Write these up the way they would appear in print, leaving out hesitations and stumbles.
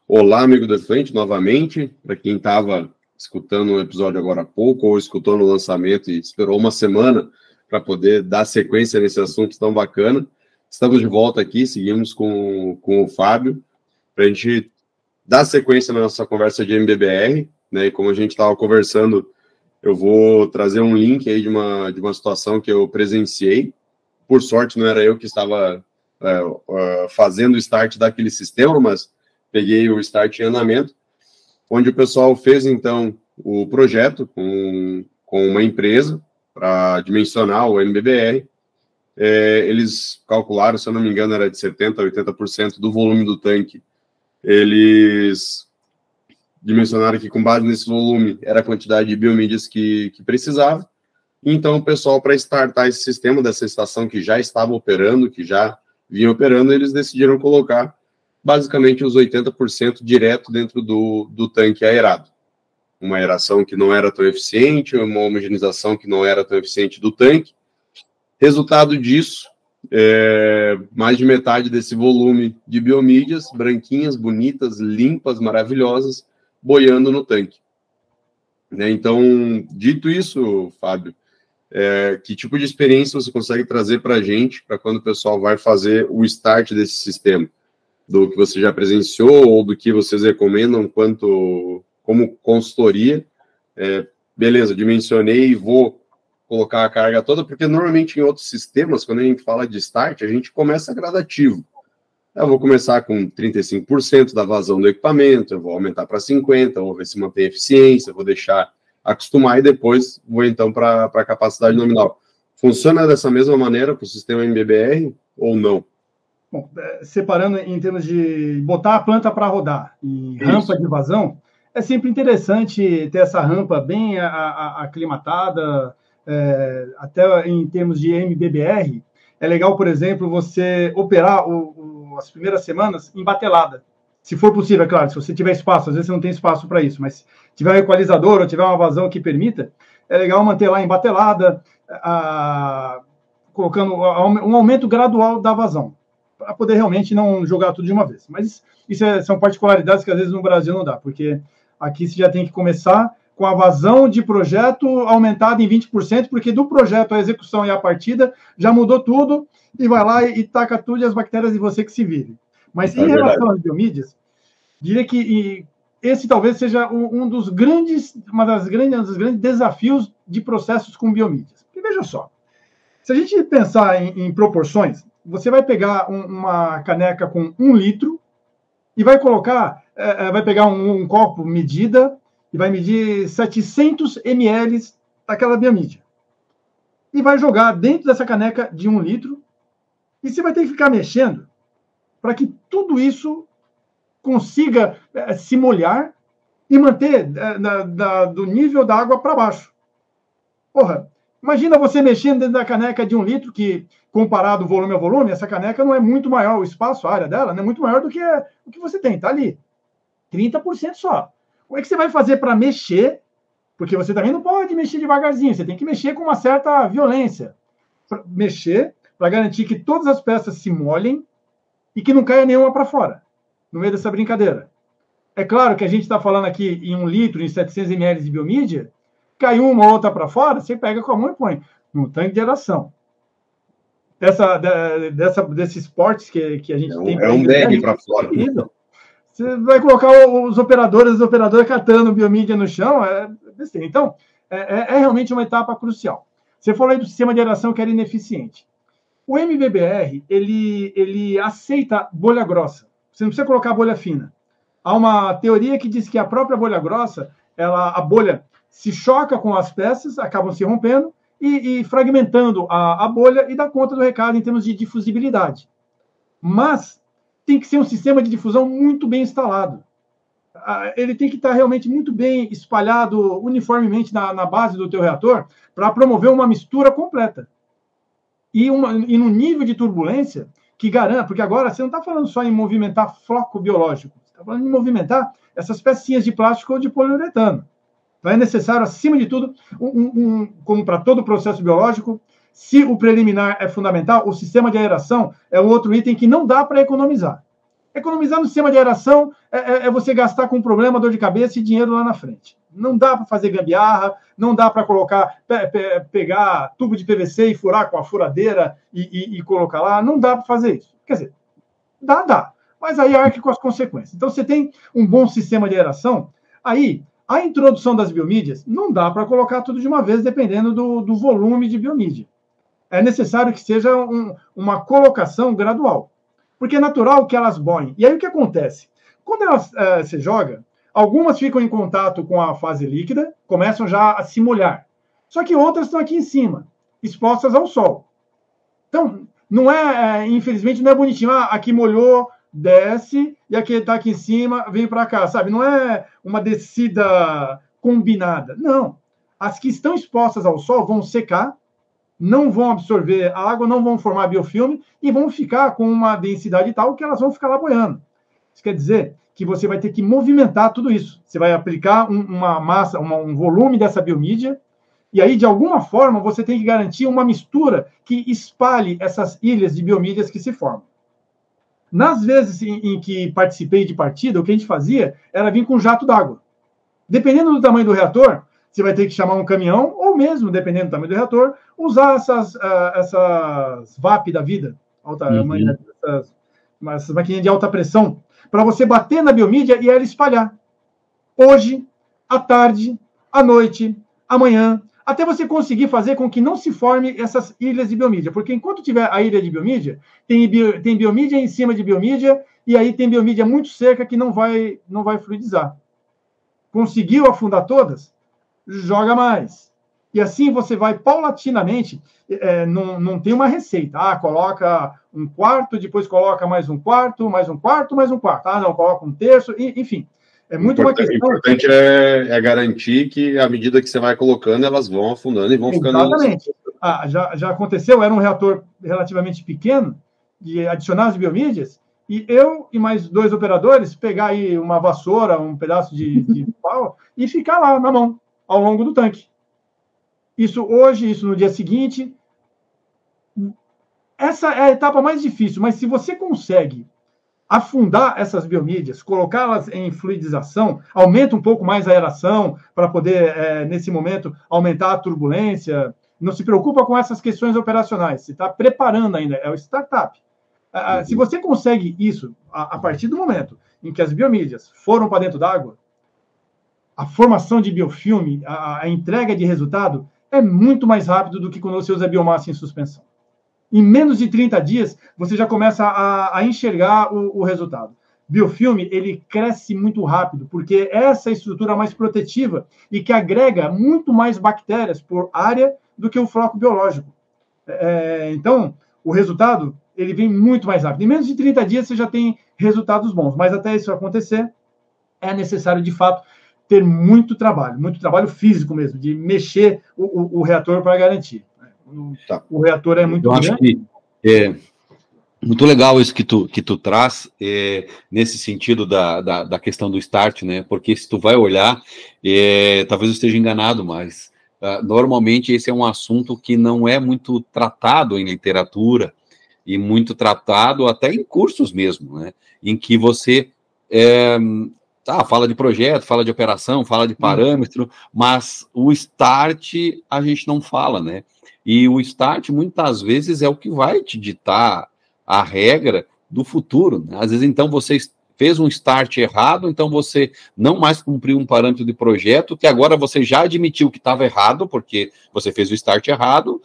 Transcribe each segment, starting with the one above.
Olá, amigo do Efluente, novamente. Para quem estava escutando o episódio agora há pouco, ou escutou no lançamento e esperou uma semana para poder dar sequência nesse assunto tão bacana, estamos de volta aqui, seguimos com o Fábio, para a gente dar sequência na nossa conversa de MBBR, né? E como a gente estava conversando, eu vou trazer um link aí de uma situação que eu presenciei. Por sorte, não era eu que estava fazendo o start daquele sistema, mas peguei o start em andamento, onde o pessoal fez, então, o projeto com uma empresa para dimensionar o MBBR. Eles calcularam, se eu não me engano, era de 70% a 80% do volume do tanque. Eles dimensionaram que, com base nesse volume, era a quantidade de biomídias que precisava. Então, o pessoal, para startar esse sistema dessa estação que já estava operando, que já vinha operando, eles decidiram colocar basicamente os 80% direto dentro do tanque aerado. Uma aeração que não era tão eficiente, uma homogeneização que não era tão eficiente do tanque. Resultado disso, mais de metade desse volume de biomídias, branquinhas, bonitas, limpas, maravilhosas, boiando no tanque. Né? Então, dito isso, Fábio, que tipo de experiência você consegue trazer para a gente, para quando o pessoal vai fazer o start desse sistema? Do que você já presenciou ou do que vocês recomendam como consultoria. Beleza, dimensionei e vou colocar a carga toda, porque normalmente em outros sistemas, quando a gente fala de start, a gente começa gradativo. Eu vou começar com 35% da vazão do equipamento, eu vou aumentar para 50%, vou ver se mantém eficiência, vou deixar acostumar e depois vou então para a capacidade nominal. Funciona dessa mesma maneira para o sistema MBBR ou não? Bom, separando em termos de botar a planta para rodar e rampa de vazão, é sempre interessante ter essa rampa bem aclimatada, até em termos de MBBR. É legal, por exemplo, você operar as primeiras semanas em batelada. Se for possível, é claro, se você tiver espaço, às vezes você não tem espaço para isso, mas se tiver um equalizador ou tiver uma vazão que permita, é legal manter lá em batelada, colocando um aumento gradual da vazão, para poder realmente não jogar tudo de uma vez. Mas isso são particularidades que às vezes no Brasil não dá, porque aqui você já tem que começar com a vazão de projeto aumentada em 20%, porque do projeto à execução e à partida já mudou tudo, e vai lá e taca tudo e as bactérias e você que se vire. Mas em relação às biomídias, diria que esse talvez seja um dos grandes desafios de processos com biomídias. Porque veja só, se a gente pensar em proporções, você vai pegar uma caneca com 1 litro e vai colocar, vai pegar um copo medida e vai medir 700 ml daquela biomídia. E vai jogar dentro dessa caneca de 1 litro e você vai ter que ficar mexendo para que tudo isso consiga se molhar e manter do nível da água para baixo. Porra, imagina você mexendo dentro da caneca de 1 litro, que, comparado volume a volume, essa caneca não é muito maior, o espaço, a área dela, não é muito maior do que o que você tem, está ali. 30% só. Como é que você vai fazer para mexer? Porque você também não pode mexer devagarzinho, você tem que mexer com uma certa violência. Mexer para garantir que todas as peças se molhem e que não caia nenhuma para fora, no meio dessa brincadeira. É claro que a gente está falando aqui em 1 litro, em 700 ml de biomídia, cai uma ou outra para fora, você pega com a mão e põe no tanque de aeração. Desses portes que a gente tem... É um bag para fora. Você vai colocar os operadores catando biomídia no chão, então, é realmente uma etapa crucial. Você falou aí do sistema de aeração que era ineficiente. O MBBR, ele aceita bolha grossa. Você não precisa colocar bolha fina. Há uma teoria que diz que a própria bolha grossa, a bolha se choca com as peças, acabam se rompendo e fragmentando a bolha e dá conta do recado em termos de difusibilidade. Mas tem que ser um sistema de difusão muito bem instalado. Ele tem que estar realmente muito bem espalhado uniformemente na base do teu reator para promover uma mistura completa. E no nível de turbulência que garanta, porque agora você não está falando só em movimentar floco biológico, você está falando em movimentar essas pecinhas de plástico ou de poliuretano. Então é necessário, acima de tudo, como para todo o processo biológico, se o preliminar é fundamental, o sistema de aeração é o outro item que não dá para economizar. Economizar no sistema de aeração é você gastar com problema, dor de cabeça e dinheiro lá na frente. Não dá para fazer gambiarra, não dá para colocar, pegar tubo de PVC e furar com a furadeira e colocar lá, não dá para fazer isso. Quer dizer, dá, mas aí arque com as consequências. Então, você tem um bom sistema de aeração, aí a introdução das biomídias não dá para colocar tudo de uma vez, dependendo do volume de biomídia. É necessário que seja uma colocação gradual, porque é natural que elas boiem. E aí o que acontece? Quando elas se joga, algumas ficam em contato com a fase líquida, começam já a se molhar. Só que outras estão aqui em cima, expostas ao sol. Então, não infelizmente, não é bonitinho. Aqui molhou, desce, e aqui está aqui em cima, vem para cá, sabe? Não é uma descida combinada. Não. As que estão expostas ao sol vão secar, não vão absorver a água, não vão formar biofilme e vão ficar com uma densidade tal que elas vão ficar lá boiando. Isso quer dizer que você vai ter que movimentar tudo isso. Você vai aplicar uma massa, um volume dessa biomídia, e aí, de alguma forma, você tem que garantir uma mistura que espalhe essas ilhas de biomídias que se formam. Nas vezes em que participei de partida, o que a gente fazia era vir com jato d'água. Dependendo do tamanho do reator, você vai ter que chamar um caminhão, ou mesmo, dependendo do tamanho do reator, usar essas VAP da vida, essas maquininhas de alta pressão, para você bater na biomídia e ela espalhar. Hoje, à tarde, à noite, amanhã, até você conseguir fazer com que não se forme essas ilhas de biomídia. Porque enquanto tiver a ilha de biomídia, tem biomídia em cima de biomídia, e aí tem biomídia muito seca que não vai fluidizar. Conseguiu afundar todas? Joga mais. E assim você vai paulatinamente, não tem uma receita. Coloca um quarto, depois coloca mais um quarto, mais um quarto, mais um quarto. Não, coloca um terço, enfim. É muito uma questão. O importante é garantir que, à medida que você vai colocando, elas vão afundando e vão ficando... Exatamente. Já aconteceu, era um reator relativamente pequeno, de adicionar as biomídias, e eu e mais 2 operadores pegar aí uma vassoura, um pedaço de pau, e ficar lá na mão, ao longo do tanque. Isso hoje, isso no dia seguinte. Essa é a etapa mais difícil, mas se você consegue afundar essas biomídias, colocá-las em fluidização, aumenta um pouco mais a aeração para poder, nesse momento, aumentar a turbulência. Não se preocupa com essas questões operacionais. Você está preparando ainda, é o startup. Se você consegue isso, a partir do momento em que as biomídias foram para dentro d'água, a formação de biofilme, a entrega de resultado é muito mais rápido do que quando você usa biomassa em suspensão. Em menos de 30 dias, você já começa a enxergar o resultado. Biofilme, ele cresce muito rápido, porque é essa estrutura mais protetiva e que agrega muito mais bactérias por área do que o floco biológico. Então, o resultado, ele vem muito mais rápido. Em menos de 30 dias, você já tem resultados bons. Mas até isso acontecer, é necessário, de fato, ter muito trabalho físico mesmo, de mexer o reator para garantir. O reator é muito grande. Acho que é muito legal isso que tu traz, nesse sentido da questão do start, né? Porque se tu vai olhar, talvez eu esteja enganado, mas normalmente esse é um assunto que não é muito tratado em literatura e muito tratado até em cursos mesmo, né? Em que você fala de projeto, fala de operação, fala de parâmetro, mas o start a gente não fala, né? E o start, muitas vezes, é o que vai te ditar a regra do futuro, né? Às vezes, então, você fez um start errado, então você não mais cumpriu um parâmetro de projeto, que agora você já admitiu que estava errado, porque você fez o start errado,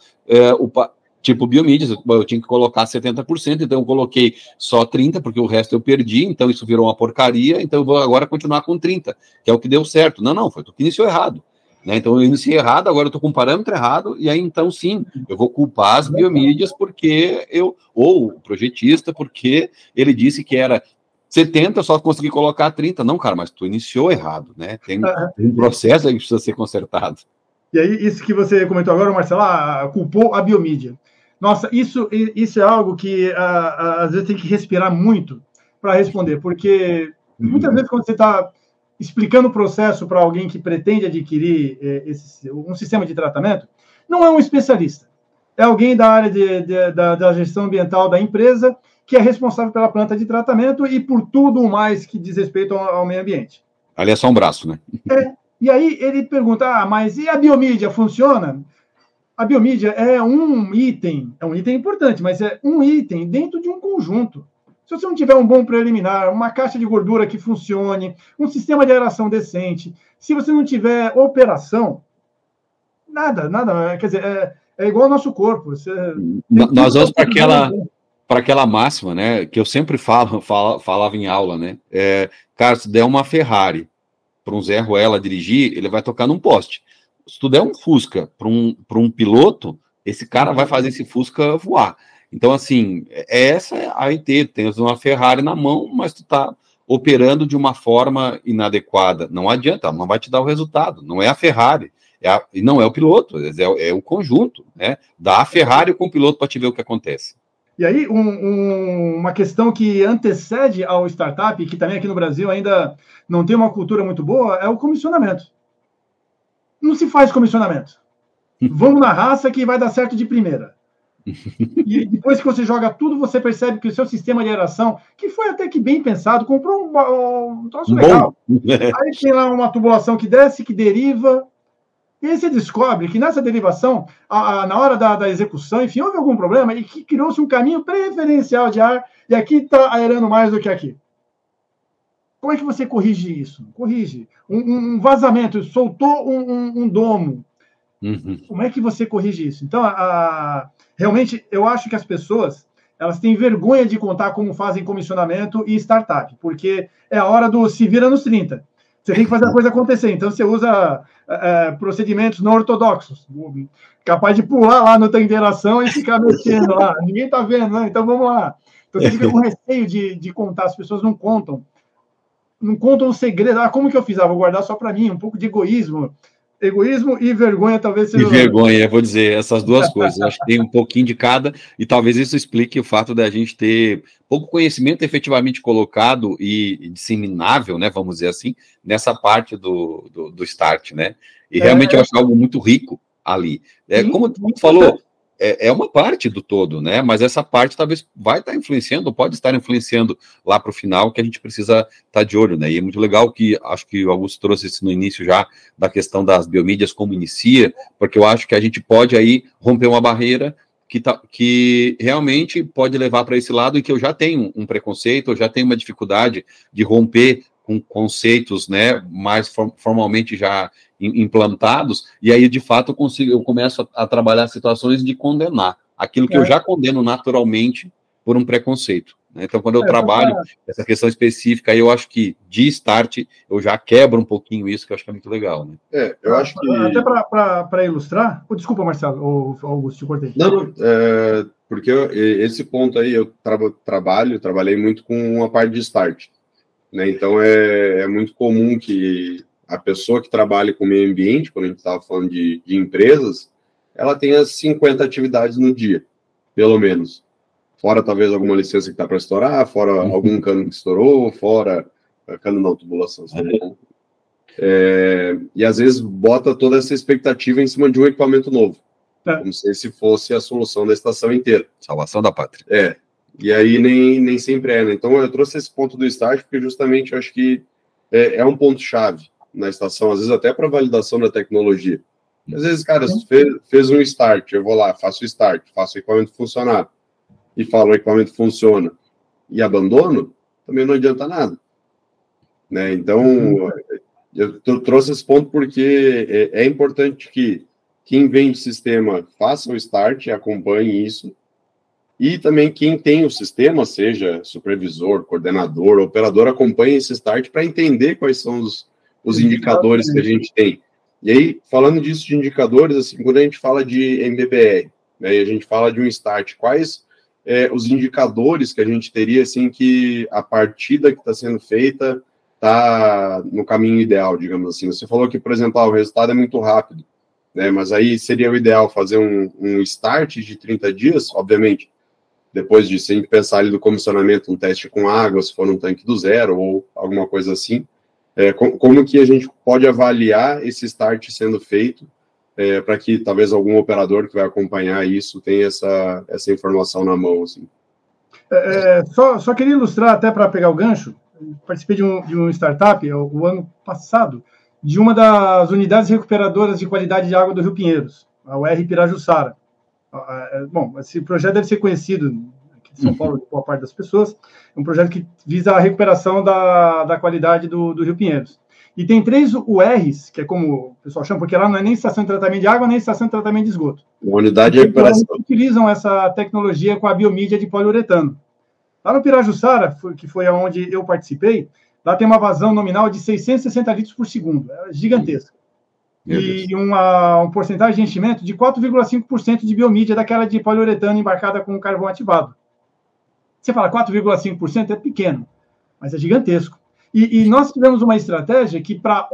tipo biomídias, eu tinha que colocar 70%, então eu coloquei só 30%, porque o resto eu perdi, então isso virou uma porcaria, então eu vou agora continuar com 30%, que é o que deu certo. Não, foi tu que iniciou errado. Né? Então eu iniciei errado, agora eu estou com um parâmetro errado, e aí então sim, eu vou culpar as biomídias porque ou o projetista, porque ele disse que era 70, eu só consegui colocar 30. Não, cara, mas tu iniciou errado, né? Tem um processo aí que precisa ser consertado. E aí, isso que você comentou agora, Marcelo, culpou a biomídia. Nossa, isso é algo que às vezes tem que respirar muito para responder, porque muitas vezes quando você está explicando o processo para alguém que pretende adquirir um sistema de tratamento, não é um especialista. É alguém da área da gestão ambiental da empresa que é responsável pela planta de tratamento e por tudo mais que diz respeito ao meio ambiente. Ali é só um braço, né? E aí ele pergunta, mas e a biomídia funciona? A biomídia é um item importante, mas é um item dentro de um conjunto. Se você não tiver um bom preliminar, uma caixa de gordura que funcione, um sistema de aeração decente, se você não tiver operação, nada, quer dizer, é igual ao nosso corpo. Nós vamos para aquela máxima, né, que eu sempre falava em aula, né, cara, se der uma Ferrari para um Zé Ruela dirigir, ele vai tocar num poste. Se tu der um Fusca para um piloto, esse cara vai fazer esse Fusca voar. Então, assim, essa é a IT, tens uma Ferrari na mão, mas tu tá operando de uma forma inadequada. Não adianta, não vai te dar o resultado. Não é a Ferrari, e não é o piloto, é o conjunto, né? Dá a Ferrari com o piloto para te ver o que acontece. E aí, uma questão que antecede ao startup, que também aqui no Brasil ainda não tem uma cultura muito boa, é o comissionamento. Não se faz comissionamento. Vamos na raça que vai dar certo de primeira. E depois que você joga tudo, você percebe que o seu sistema de aeração, que foi até que bem pensado, comprou um troço legal. Aí tem lá uma tubulação que desce, que deriva. E aí você descobre que nessa derivação, na hora da execução, enfim, houve algum problema e que criou-se um caminho preferencial de ar e aqui está aerando mais do que aqui. Como é que você corrige isso? Corrige. Um vazamento, soltou um domo. Como é que você corrige isso? Então, realmente, eu acho que as pessoas elas têm vergonha de contar como fazem comissionamento e startup, porque é a hora do se vira nos 30. Você tem que fazer a coisa acontecer. Então, você usa procedimentos não ortodoxos, capaz de pular lá no tanque de aeração e ficar mexendo lá. Ninguém está vendo, né? Então, vamos lá. Então, você fica com receio de contar. As pessoas não contam o segredo. Como que eu fiz? Vou guardar só para mim. Um pouco de egoísmo. Egoísmo e vergonha talvez seja... E vergonha, eu vou dizer, essas duas coisas. Acho que tem um pouquinho de cada, e talvez isso explique o fato da gente ter pouco conhecimento efetivamente colocado e disseminável, né, vamos dizer assim, nessa parte do start, né? E realmente eu acho algo muito rico ali. Como tu falou, é uma parte do todo, né? Mas essa parte talvez vai estar influenciando, ou pode estar influenciando lá para o final, que a gente precisa estar de olho, né? E é muito legal que, acho que o Augusto trouxe isso no início já, da questão das biomídias, como inicia, porque eu acho que a gente pode aí romper uma barreira que realmente pode levar para esse lado, e que eu já tenho um preconceito, eu já tenho uma dificuldade de romper com conceitos, né, mais formalmente já implantados, e aí, de fato, eu começo a trabalhar situações de condenar aquilo que eu já condeno naturalmente por um preconceito, né? Então, quando eu trabalho essa questão específica, aí eu acho que, de start, eu já quebro um pouquinho isso, que eu acho que é muito legal, né? Eu acho que... Até para ilustrar... Desculpa, Marcelo, ou Augusto, te cortei. Não, porque esse ponto aí, eu trabalhei muito com a parte de start, né? Então, é muito comum que a pessoa que trabalha com o meio ambiente, quando a gente estava falando de empresas, ela tenha 50 atividades no dia, pelo menos. Fora, talvez, alguma licença que está para estourar, fora algum cano que estourou, fora... Cano não, tubulação. E, às vezes, bota toda essa expectativa em cima de um equipamento novo. Como se esse fosse a solução da estação inteira. Salvação da pátria. E aí nem sempre é, né? Então, eu trouxe esse ponto do start, porque justamente eu acho que é um ponto-chave na estação, às vezes até para validação da tecnologia. Às vezes, cara, fez um start, eu vou lá, faço o start, faço o equipamento funcionar, e falo, o equipamento funciona, e abandono, também não adianta nada. Né? Então, eu trouxe esse ponto porque é importante que quem vende sistema faça o start, acompanhe isso, e também quem tem o sistema, seja supervisor, coordenador, operador, acompanhe esse start para entender quais são os indicadores que a gente tem. E aí, falando disso de indicadores, assim, quando a gente fala de MBBR, né, e a gente fala de um start, quais os indicadores que a gente teria, assim, que a partida que está sendo feita está no caminho ideal, digamos assim. Você falou que, por exemplo, o resultado é muito rápido, né, mas aí seria o ideal fazer um start de 30 dias, obviamente, depois de sempre pensar ali do comissionamento, um teste com água, se for um tanque do zero, ou alguma coisa assim. Como que a gente pode avaliar esse start sendo feito para que talvez algum operador que vai acompanhar isso tenha essa informação na mão, assim? Só queria ilustrar, até para pegar o gancho, participei de um startup, o ano passado, de uma das unidades recuperadoras de qualidade de água do Rio Pinheiros, a UR Pirajussara. Bom, esse projeto deve ser conhecido aqui de São Paulo, de boa parte das pessoas. É um projeto que visa a recuperação da qualidade do Rio Pinheiros. E tem 3 URs, que é como o pessoal chama, porque lá não é nem estação de tratamento de água, nem estação de tratamento de esgoto. Uma unidade de recuperação. Eles utilizam essa tecnologia com a biomídia de poliuretano. Lá no Pirajussara, que foi onde eu participei, lá tem uma vazão nominal de 660 litros por segundo. É gigantesca. E uma porcentagem de enchimento de 4,5% de biomídia daquela de poliuretano embarcada com carvão ativado. Você fala 4,5% é pequeno, mas é gigantesco. E nós tivemos uma estratégia que, para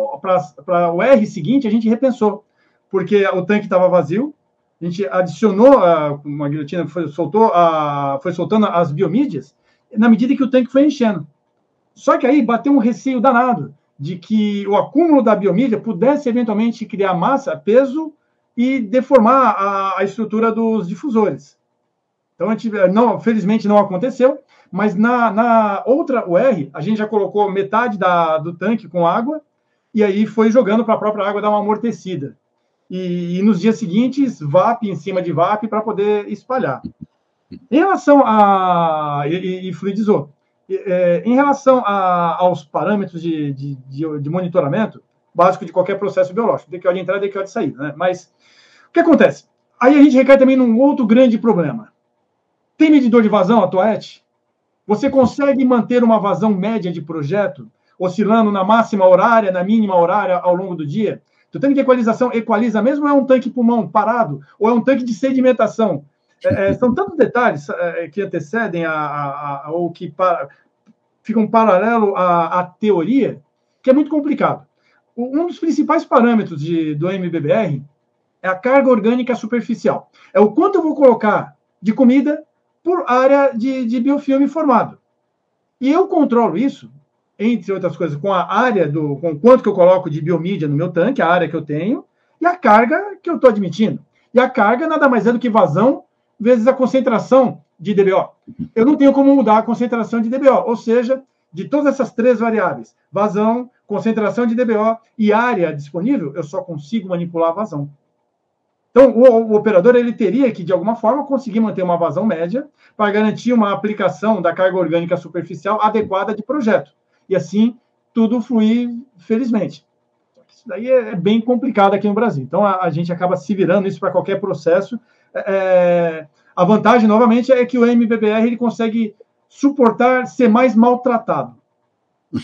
o R seguinte, a gente repensou, porque o tanque estava vazio, a gente adicionou uma guilhotina que foi soltando as biomídias, na medida que o tanque foi enchendo. Só que aí bateu um receio danado de que o acúmulo da biomídia pudesse eventualmente criar massa, peso e deformar a estrutura dos difusores. Então, felizmente não aconteceu, mas na outra UR, a gente já colocou metade do tanque com água e aí foi jogando para a própria água dar uma amortecida. E nos dias seguintes, VAP em cima de VAP para poder espalhar. Em relação e fluidizou. Em relação aos parâmetros de monitoramento, básico de qualquer processo biológico, DQO de entrada e DQO de saída, né? Mas o que acontece? Aí a gente recai também num outro grande problema. Tem medidor de vazão, a TOET? Você consegue manter uma vazão média de projeto, oscilando na máxima horária, na mínima horária ao longo do dia? O tanque de equalização equaliza mesmo ou é um tanque pulmão parado? Ou é um tanque de sedimentação? São tantos detalhes que antecedem ou que ficam paralelo à teoria, que é muito complicado. Um dos principais parâmetros do MBBR é a carga orgânica superficial. É o quanto eu vou colocar de comida por área de biofilme formado. E eu controlo isso, entre outras coisas, com a área com quanto que eu coloco de biomídia no meu tanque, a área que eu tenho, e a carga que eu estou admitindo. E a carga nada mais é do que vazão vezes a concentração de DBO. Eu não tenho como mudar a concentração de DBO, ou seja, de todas essas 3 variáveis, vazão, concentração de DBO e área disponível, eu só consigo manipular a vazão. Então, o operador ele teria que, de alguma forma, conseguir manter uma vazão média para garantir uma aplicação da carga orgânica superficial adequada de projeto. E assim, tudo fluir felizmente. Isso daí é bem complicado aqui no Brasil. Então, a gente acaba se virando isso para qualquer processo. A vantagem, novamente, é que o MBBR ele consegue suportar ser mais maltratado.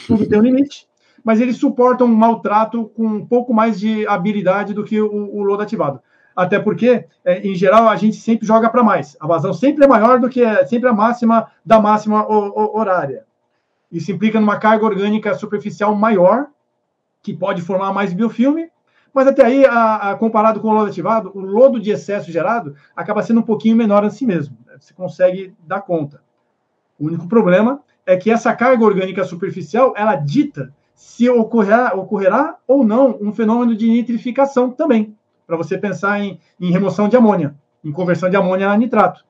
Tudo tem um limite, mas ele suporta um maltrato com um pouco mais de habilidade do que o lodo ativado. Até porque, em geral, a gente sempre joga para mais. A vazão sempre é maior do que sempre a máxima da máxima horária. Isso implica numa carga orgânica superficial maior, que pode formar mais biofilme, mas até aí, comparado com o lodo ativado, o lodo de excesso gerado acaba sendo um pouquinho menor em si mesmo. Você consegue dar conta. O único problema é que essa carga orgânica superficial, ela dita se ocorrerá ou não um fenômeno de nitrificação também, para você pensar em remoção de amônia, em conversão de amônia a nitrato.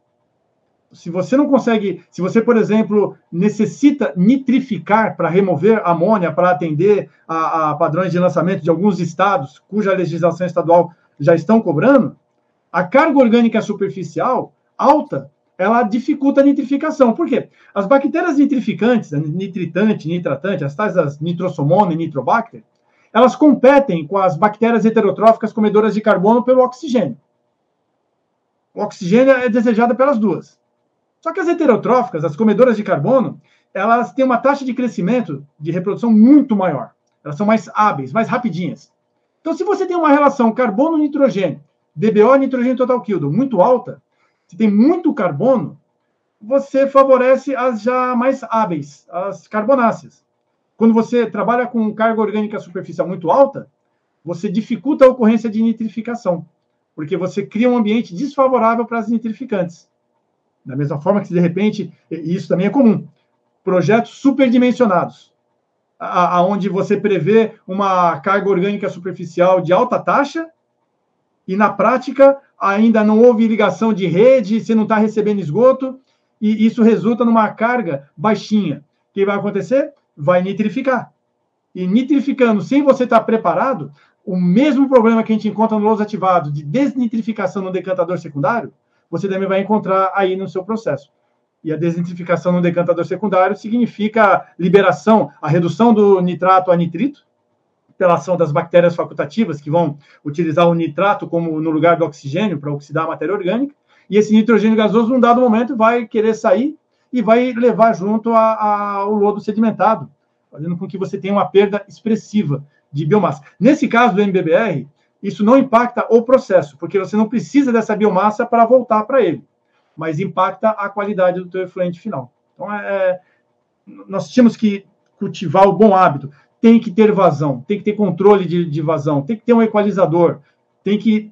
Se você não consegue, se você, por exemplo, necessita nitrificar para remover amônia, para atender a padrões de lançamento de alguns estados, cuja legislação estadual já estão cobrando, a carga orgânica superficial alta, ela dificulta a nitrificação. Por quê? As bactérias nitrificantes, nitritante, nitratante, as tais das nitrosomona e nitrobacter, elas competem com as bactérias heterotróficas comedoras de carbono pelo oxigênio. O oxigênio é desejado pelas duas. Só que as heterotróficas, as comedoras de carbono, elas têm uma taxa de crescimento de reprodução muito maior. Elas são mais hábeis, mais rapidinhas. Então, se você tem uma relação carbono-nitrogênio, DBO, nitrogênio total Kildo, muito alta, se tem muito carbono, você favorece as já mais hábeis, as carbonáceas. Quando você trabalha com carga orgânica superficial muito alta, você dificulta a ocorrência de nitrificação, porque você cria um ambiente desfavorável para as nitrificantes. Da mesma forma que, de repente, e isso também é comum, projetos superdimensionados, onde você prevê uma carga orgânica superficial de alta taxa e, na prática, ainda não houve ligação de rede, você não está recebendo esgoto, e isso resulta numa carga baixinha. O que vai acontecer? Vai nitrificar. E nitrificando, sem você estar preparado, o mesmo problema que a gente encontra no louros ativados de desnitrificação no decantador secundário, você também vai encontrar aí no seu processo. E a desnitrificação no decantador secundário significa liberação, a redução do nitrato a nitrito, pela ação das bactérias facultativas, que vão utilizar o nitrato como no lugar do oxigênio para oxidar a matéria orgânica, e esse nitrogênio gasoso, num dado momento, vai querer sair e vai levar junto ao lodo sedimentado, fazendo com que você tenha uma perda expressiva de biomassa. Nesse caso do MBBR, isso não impacta o processo, porque você não precisa dessa biomassa para voltar para ele, mas impacta a qualidade do teu efluente final. Então, nós tínhamos que cultivar o bom hábito. Tem que ter vazão, tem que ter controle de vazão, tem que ter um equalizador, tem que...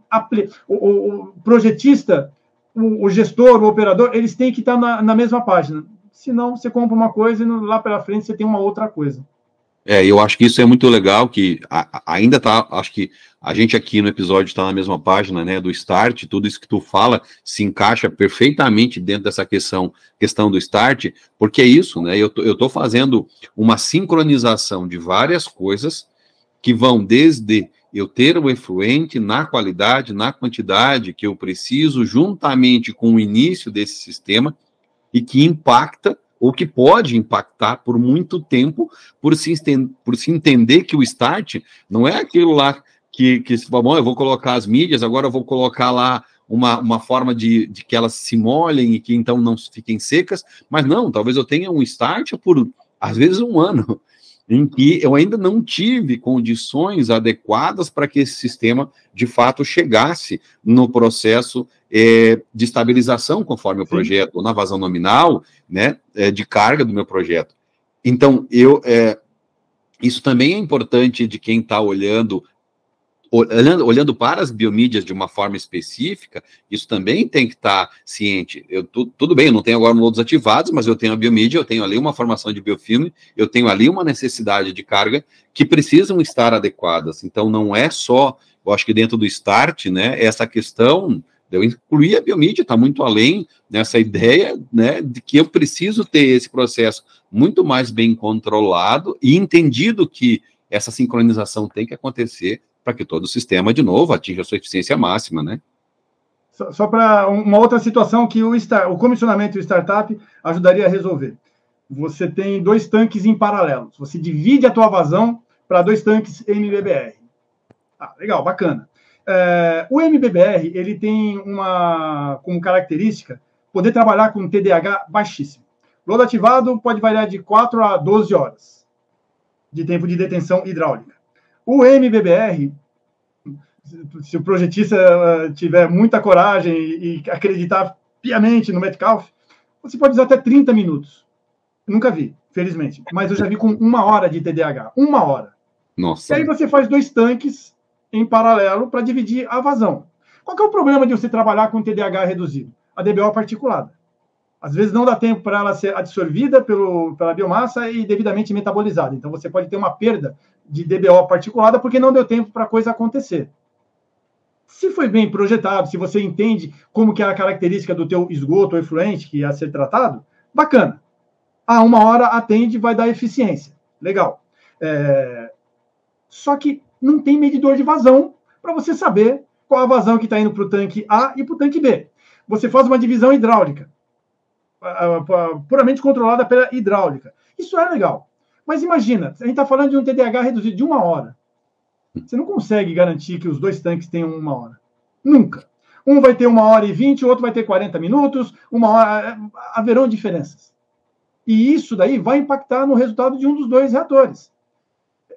O projetista, o gestor, o operador, eles têm que estar na mesma página. Senão, você compra uma coisa e lá pela frente você tem uma outra coisa. Eu acho que isso é muito legal, que ainda tá, acho que a gente aqui no episódio está na mesma página, né, do Start, tudo isso que tu fala se encaixa perfeitamente dentro dessa questão do Start, porque é isso, né, eu tô fazendo uma sincronização de várias coisas que vão desde eu ter o efluente na qualidade, na quantidade que eu preciso, juntamente com o início desse sistema, e que impacta ou que pode impactar por muito tempo, por se entender que o Start não é aquilo lá que bom, eu vou colocar as mídias, agora eu vou colocar lá uma forma de que elas se molhem e que então não fiquem secas, mas não, talvez eu tenha um Start por, às vezes, 1 ano, em que eu ainda não tive condições adequadas para que esse sistema, de fato, chegasse no processo de estabilização conforme o projeto, ou na vazão nominal, né, de carga do meu projeto. Então, isso também é importante de quem está olhando para as biomídias de uma forma específica, isso também tem que estar ciente. Tudo bem, eu não tenho agora lodos ativados, mas eu tenho a biomídia, eu tenho ali uma formação de biofilme, eu tenho ali uma necessidade de carga que precisam estar adequadas. Então, não é só, eu acho que dentro do Start, né, essa questão de eu incluir a biomídia, está muito além nessa ideia, né, de que eu preciso ter esse processo muito mais bem controlado e entendido que essa sincronização tem que acontecer para que todo o sistema, de novo, atinja a sua eficiência máxima, né? Só para uma outra situação que o comissionamento e o startup ajudaria a resolver. Você tem 2 tanques em paralelo. Você divide a tua vazão para 2 tanques MBBR. Legal, bacana. O MBBR, ele tem como característica poder trabalhar com TDAH baixíssimo. Lodo ativado pode variar de 4 a 12 horas de tempo de detenção hidráulica. O MBBR, se o projetista tiver muita coragem e acreditar piamente no Metcalfe, você pode usar até 30 minutos. Nunca vi, felizmente. Mas eu já vi com 1 hora de TDAH. 1 hora. Nossa. E aí você faz 2 tanques em paralelo para dividir a vazão. Qual que é o problema de você trabalhar com TDAH reduzido? A DBO particulada. Às vezes não dá tempo para ela ser absorvida pela biomassa e devidamente metabolizada. Então você pode ter uma perda de DBO particulada porque não deu tempo para a coisa acontecer. Se foi bem projetado, se você entende como que é a característica do teu esgoto ou efluente que ia ser tratado, bacana. 1 hora atende, vai dar eficiência. Legal. Só que não tem medidor de vazão para você saber qual a vazão que está indo para o tanque A e para o tanque B. Você faz uma divisão hidráulica, puramente controlada pela hidráulica. Isso é legal. Mas imagina, a gente está falando de um TDAH reduzido de 1 hora. Você não consegue garantir que os 2 tanques tenham 1 hora. Nunca. Um vai ter 1 hora e 20, o outro vai ter 40 minutos, 1 hora. Haverão diferenças. E isso daí vai impactar no resultado de um dos 2 reatores.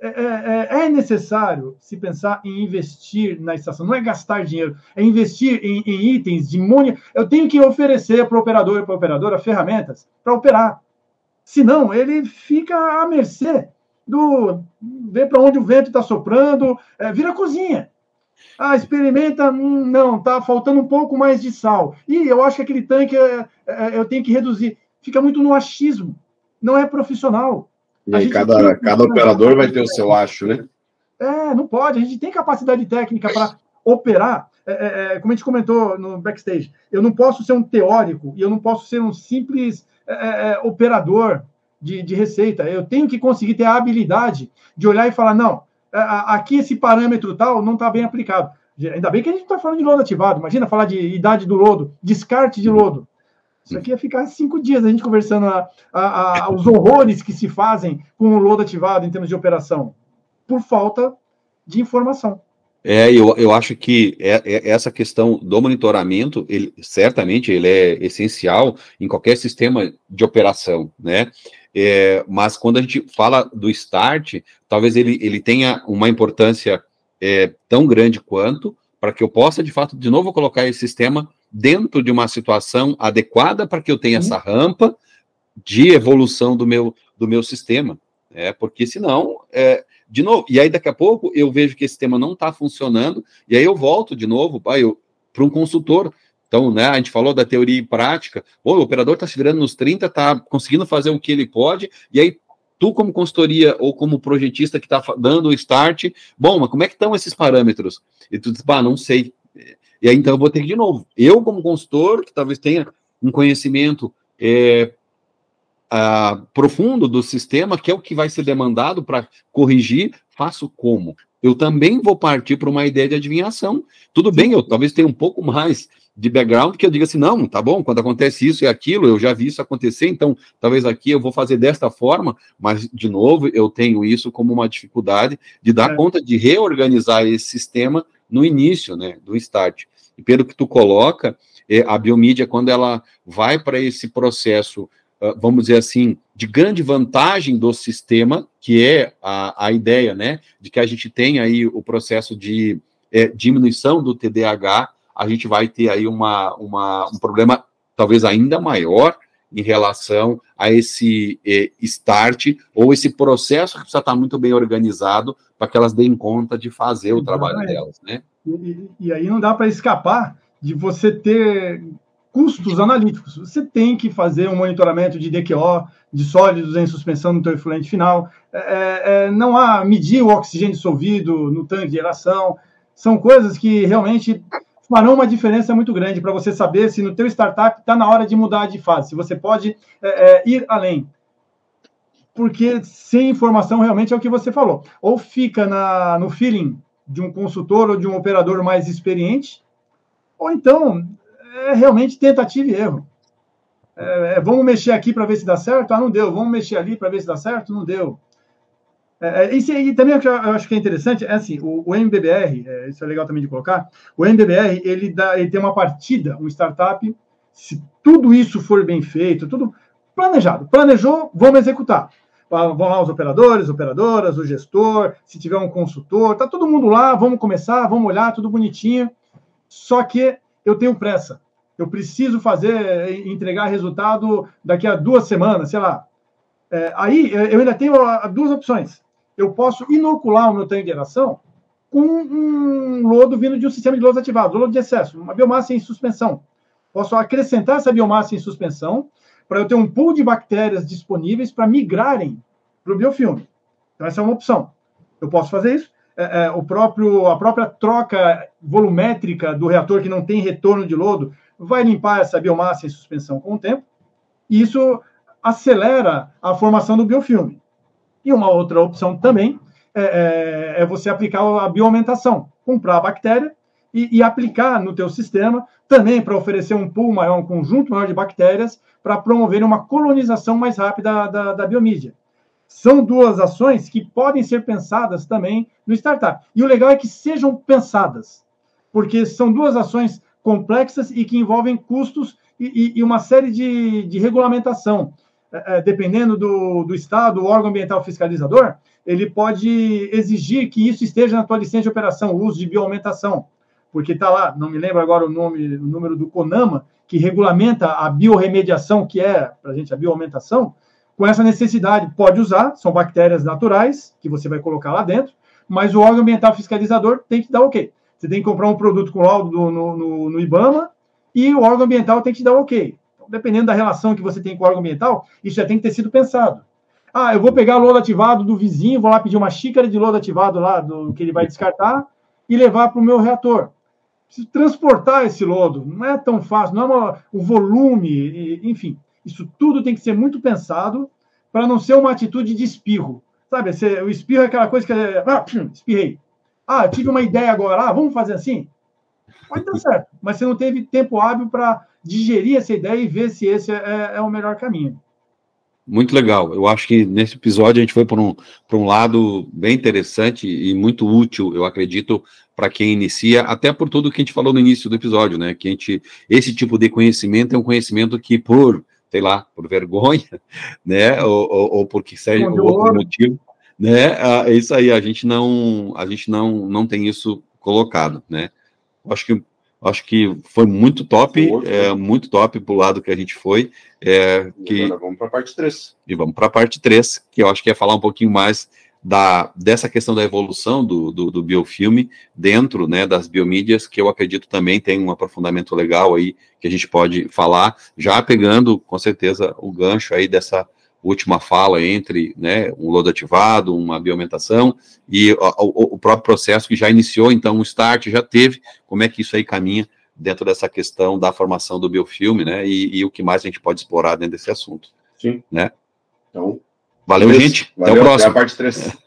É necessário se pensar em investir na estação. Não é gastar dinheiro, é investir em itens de Eu tenho que oferecer para o operador e para a operadora ferramentas para operar. Senão, ele fica à mercê ver para onde o vento está soprando, vira cozinha. Experimenta, não, está faltando um pouco mais de sal. Eu acho que aquele tanque eu tenho que reduzir. Fica muito no achismo. Não é profissional. E aí cada operador vai ter o seu acho, né? Não pode. A gente tem capacidade técnica para operar como a gente comentou no backstage, eu não posso ser um teórico e eu não posso ser um simples operador de receita. Eu tenho que conseguir ter a habilidade de olhar e falar, não, aqui esse parâmetro tal não está bem aplicado. Ainda bem que a gente está falando de lodo ativado. Imagina falar de idade do lodo, descarte de lodo. Isso aqui ia ficar 5 dias a gente conversando os horrores que se fazem com o lodo ativado em termos de operação, por falta de informação. Eu acho que essa questão do monitoramento, certamente ele é essencial em qualquer sistema de operação, né? Mas quando a gente fala do start, talvez ele tenha uma importância tão grande quanto, para que eu possa, de fato, de novo colocar esse sistema dentro de uma situação adequada para que eu tenha essa rampa de evolução do meu sistema. Porque senão... de novo, e aí daqui a pouco eu vejo que esse sistema não está funcionando, e aí eu volto de novo para um consultor. Então, né, a gente falou da teoria e prática, o operador está se virando nos 30, está conseguindo fazer o que ele pode, e aí tu como consultoria ou como projetista que está dando o start, bom, mas como é que estão esses parâmetros? E tu diz, não sei. E aí então eu vou ter que, de novo, eu como consultor, que talvez tenha um conhecimento profundo do sistema, que é o que vai ser demandado para corrigir, faço como? Eu também vou partir para uma ideia de adivinhação. Tudo bem, eu talvez tenha um pouco mais de background, que eu diga assim, não, tá bom, quando acontece isso e aquilo, eu já vi isso acontecer, então talvez aqui eu vou fazer desta forma, mas, de novo, eu tenho isso como uma dificuldade de dar conta de reorganizar esse sistema no início, né, do start. E pelo que tu coloca, a biomídia, quando ela vai para esse processo, vamos dizer assim, de grande vantagem do sistema, que é a ideia, né, de que a gente tem aí o processo de diminuição do TDAH, a gente vai ter aí um problema talvez ainda maior em relação a esse start, ou esse processo que precisa estar muito bem organizado para que elas deem conta de fazer o trabalho delas, né? E aí não dá para escapar de você ter custos analíticos. Você tem que fazer um monitoramento de DQO, de sólidos em suspensão no teu efluente final. Não há medir o oxigênio dissolvido no tanque de aeração. São coisas que realmente farão uma diferença muito grande para você saber se no teu startup está na hora de mudar de fase, se você pode ir além. Porque sem informação realmente é o que você falou. Ou fica no feeling de um consultor ou de um operador mais experiente, ou então realmente tentativa e erro. Vamos mexer aqui para ver se dá certo? Não deu. Vamos mexer ali para ver se dá certo? Não deu. Isso aí também eu acho que é interessante, assim, o MBBR, isso é legal também de colocar, o MBBR, ele tem uma partida, um startup, se tudo isso for bem feito, tudo planejado, planejou, vamos executar. Vão lá os operadores, operadoras, o gestor, se tiver um consultor, tá todo mundo lá, vamos começar, vamos olhar, tudo bonitinho, só que eu tenho pressa, eu preciso entregar resultado daqui a 2 semanas, sei lá. Aí eu ainda tenho 2 opções. Eu posso inocular o meu tanque de aeração com um lodo vindo de um sistema de lodos ativados, lodo de excesso, uma biomassa em suspensão. Posso acrescentar essa biomassa em suspensão para eu ter um pool de bactérias disponíveis para migrarem para o biofilme. Então, essa é uma opção. Eu posso fazer isso. A própria troca volumétrica do reator, que não tem retorno de lodo, vai limpar essa biomassa em suspensão com o tempo. E isso acelera a formação do biofilme. E uma outra opção também é você aplicar a bioaumentação, comprar a bactéria e aplicar no teu sistema, também para oferecer um pool maior, um conjunto maior de bactérias, para promover uma colonização mais rápida da biomídia. São 2 ações que podem ser pensadas também no startup. E o legal é que sejam pensadas, porque são 2 ações complexas e que envolvem custos e uma série de regulamentação. Dependendo do estado, o órgão ambiental fiscalizador, ele pode exigir que isso esteja na tua licença de operação, o uso de bioaumentação, porque está lá, não me lembro agora o número do CONAMA, que regulamenta a biorremediação, que é, para a gente, a bioaumentação, com essa necessidade, pode usar, são bactérias naturais, que você vai colocar lá dentro, mas o órgão ambiental fiscalizador tem que dar ok. Você tem que comprar um produto com laudo no IBAMA, e o órgão ambiental tem que te dar ok. Dependendo da relação que você tem com o órgão ambiental, isso já tem que ter sido pensado. Eu vou pegar lodo ativado do vizinho, vou lá pedir uma xícara de lodo ativado lá, que ele vai descartar, e levar para o meu reator. preciso transportar esse lodo. Não é tão fácil, não é o volume, enfim. Isso tudo tem que ser muito pensado para não ser uma atitude de espirro. Sabe, o espirro é aquela coisa que espirrei. Tive uma ideia agora, vamos fazer assim? Pode dar certo, mas você não teve tempo hábil para digerir essa ideia e ver se esse é o melhor caminho. Muito legal. Eu acho que nesse episódio a gente foi por um lado bem interessante e muito útil, eu acredito, para quem inicia, até por tudo que a gente falou no início do episódio, né? Que esse tipo de conhecimento é um conhecimento que por vergonha, né? Ou porque seja outro motivo, né? É isso aí, a gente não tem isso colocado, né? Acho que foi muito top, muito top pro lado que a gente foi. Agora vamos para a parte 3. E vamos para a parte 3, que eu acho que é falar um pouquinho mais dessa questão da evolução do biofilme dentro, né, das biomídias, que eu acredito também tem um aprofundamento legal aí, que a gente pode falar, já pegando, com certeza, o gancho aí dessa última fala entre, né, um lodo ativado, uma bioaumentação e o próprio processo que já iniciou, então, o start já teve, como é que isso aí caminha dentro dessa questão da formação do biofilme, né, e o que mais a gente pode explorar dentro desse assunto. Sim. Né? Então, valeu, gente. Valeu, até o próximo. Até a parte 3.